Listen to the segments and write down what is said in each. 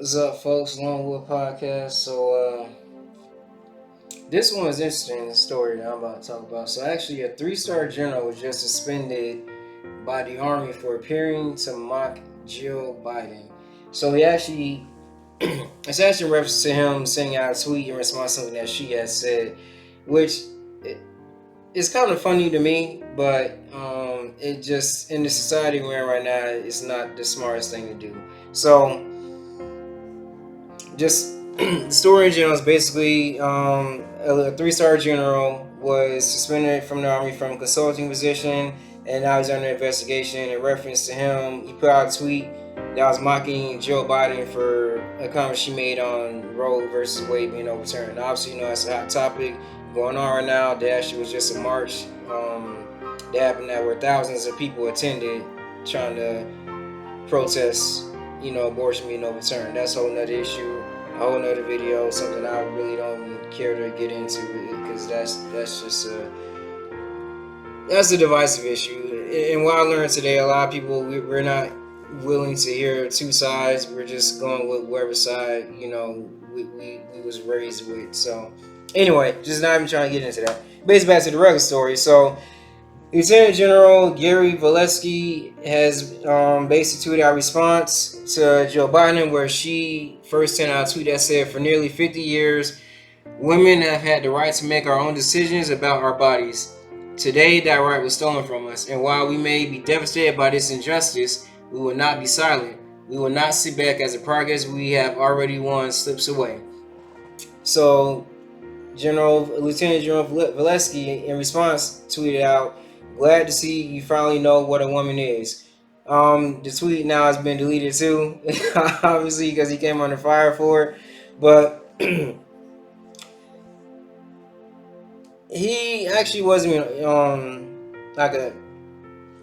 What's up, folks? Longwood Podcast. This one is interesting. The story that I'm about to talk about. So, actually, a three-star general was just suspended by the Army for appearing to mock Jill Biden. So, it's actually in reference to him sending out a tweet in response to something that she had said, which it's kind of funny to me, but it just in the society we're in right now, it's not the smartest thing to do. So just the story in general is basically a three-star general was suspended from the army from a consulting position, and now he's under investigation. In reference to him, he put out a tweet that was mocking Joe Biden for a comment she made on Roe versus Wade being overturned. Obviously, that's a hot topic going on right now. There actually was just a march that happened that where thousands of people attended trying to protest, abortion being overturned. That's a whole nother issue, a whole nother video, something I really don't care to get into because that's a divisive issue. And what I learned today, a lot of people we're not willing to hear two sides. We're just going with whatever side we was raised with. So anyway, just not even trying to get into that. Basically, back to the regular story. So Lieutenant General Gary Valesky has basically tweeted out a response to Joe Biden, where she first sent out a tweet that said, "For nearly 50 years, women have had the right to make our own decisions about our bodies. Today, that right was stolen from us, and while we may be devastated by this injustice, we will not be silent. We will not sit back as the progress we have already won slips away." So, Lieutenant General Valesky, in response, tweeted out, "Glad to see you finally know what a woman is." The tweet now has been deleted too, obviously because he came under fire for it. But he actually wasn't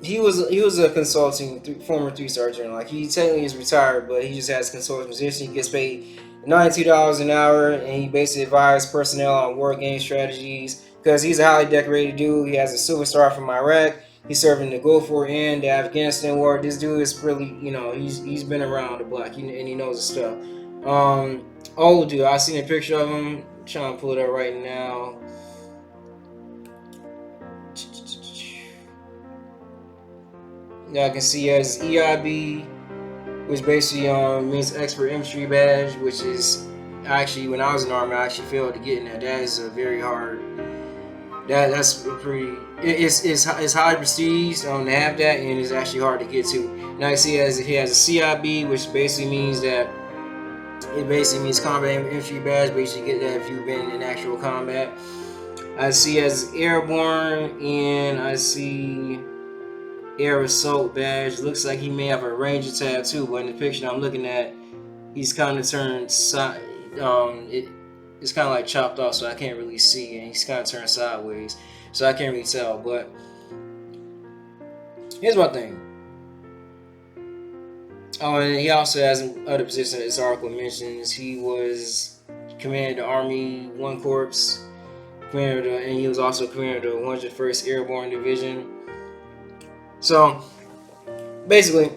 he was a consulting former three-star general. Like, he technically is retired, but he just has a consulting position. He gets paid $92 an hour, and he basically advises personnel on war game strategies because he's a highly decorated dude. He has a silver star from Iraq. He served in the Gulf War and the Afghanistan War. This dude is really, he's been around the block, and he knows his stuff. Old dude. I seen a picture of him. I'm trying to pull it up right now. Y'all can see as EIB, which basically means Expert Infantry Badge, which is actually, when I was in the Army, I actually failed to get in that. That is a very hard. That's pretty. It's high prestige to have that, and it's actually hard to get to. Now you see he has a CIB, which basically means that Combat Infantry Badge. Basically, get that if you've been in actual combat. I see as Airborne, and I see Air Assault Badge. Looks like he may have a Ranger tab too, but in the picture I'm looking at, he's kind of turned it's kind of like chopped off, so I can't really see, and he's kind of turned sideways, so I can't really tell. But here's my thing. Oh, and he also has other positions this article mentions. He was commanded the Army 1 Corps, and he was also commander of the 101st Airborne Division. So basically,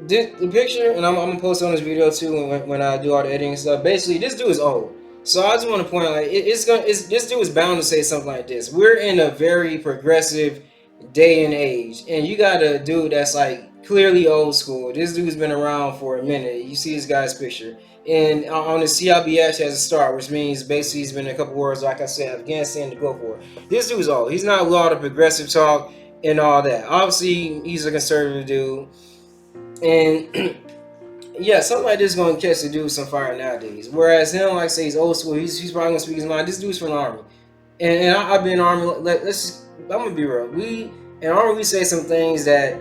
the picture, and I'm gonna post on this video too when I do all the editing stuff. Basically, this dude is old, so I just want to point out, like, this dude is bound to say something like this. We're in a very progressive day and age, and you got a dude that's like clearly old school. This dude's been around for a minute. You see this guy's picture, and on the CIB actually has a star, which means basically he's been in a couple wars, like I said, Afghanistan to go for. This dude's old. He's not with all the progressive talk and all that. Obviously, he's a conservative dude. And yeah, something like this is going to catch the dude some fire nowadays. Whereas him, like I say, he's old school. He's probably going to speak his mind. This dude's from the Army. And I've been in the Army. I'm going to be real. In the Army, we say some things that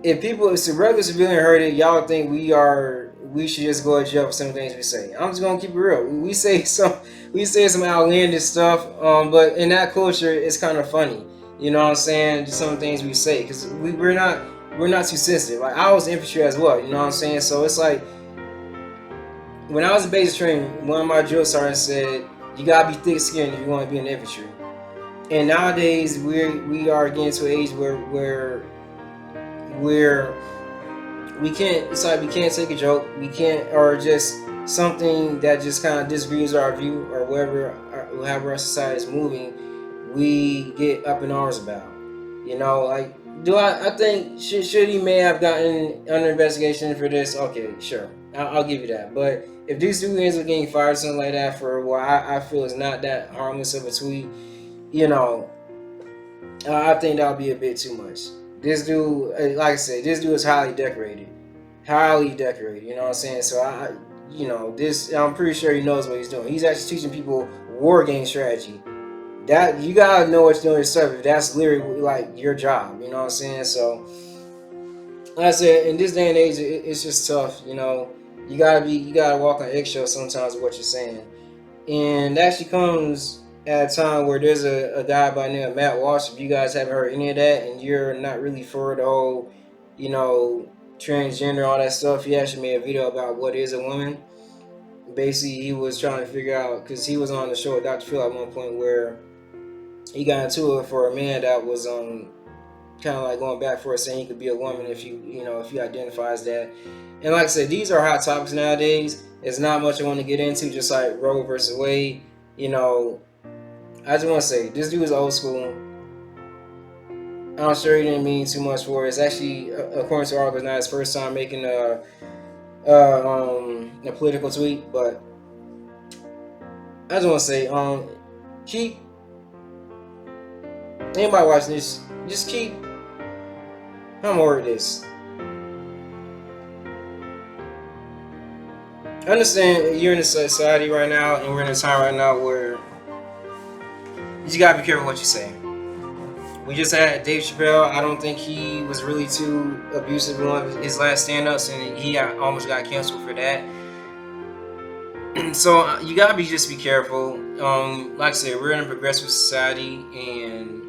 if the regular civilian heard it, y'all think we should just go to jail for some things we say. I'm just going to keep it real. We say some outlandish stuff, but in that culture, it's kind of funny. You know what I'm saying? Just some things we say, because we're not too sensitive. Like, I was infantry as well, you know what I'm saying? So it's like, when I was in basic training, one of my drill sergeants said, "You gotta be thick-skinned if you want to be in the infantry." And nowadays, we are getting to an age where we can't. It's like we can't take a joke. We can't, or just something that just kind of disagrees our view or however our society is moving. We get up in arms about. Like, I think should he may have gotten under investigation for this? Okay, sure, I'll give you that. But if this dude ends up getting fired or something like that for what I feel is not that harmless of a tweet, you know, I think that would be a bit too much. This dude, like I said, this dude is highly decorated. Highly decorated, you know what I'm saying? So this, I'm pretty sure he knows what he's doing. He's actually teaching people war game strategy. That you gotta know what you're doing yourself. That's literally like your job, you know what I'm saying? So, like I said, in this day and age, it's just tough. You gotta walk on eggshells sometimes with what you're saying, and that actually comes at a time where there's a guy by the name of Matt Walsh. If you guys haven't heard any of that, and you're not really for the whole, transgender, all that stuff, he actually made a video about what is a woman. Basically, he was trying to figure out, because he was on the show with Dr. Phil at one point, where he got into it for a man that was kind of like going back for it, saying he could be a woman if if you identify as that. And like I said, these are hot topics nowadays. It's not much I want to get into, just like Roe versus Wade. I just want to say this dude is old school. I'm sure he didn't mean too much for it. It's actually, according to articles, not his first time making a political tweet. But I just want to say, keep anybody watching this, just keep. I'm over this. I understand you're in a society right now, and we're in a time right now where you just gotta be careful what you say. We just had Dave Chappelle. I don't think he was really too abusive in one of his last stand-ups, and he almost got canceled for that. So you gotta just be careful. Like I said, we're in a progressive society, and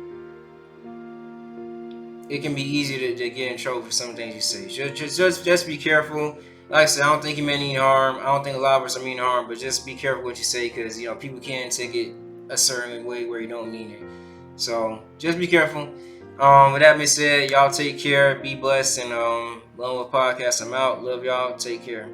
it can be easy to get in trouble for some things you say. Just be careful. Like I said, I don't think he meant any harm. I don't think a lot of us are mean harm, but just be careful what you say, because people can take it a certain way where you don't mean it. So just be careful. With that being said, y'all take care, be blessed, and Lone Wolf Podcast, I'm out. Love y'all. Take care.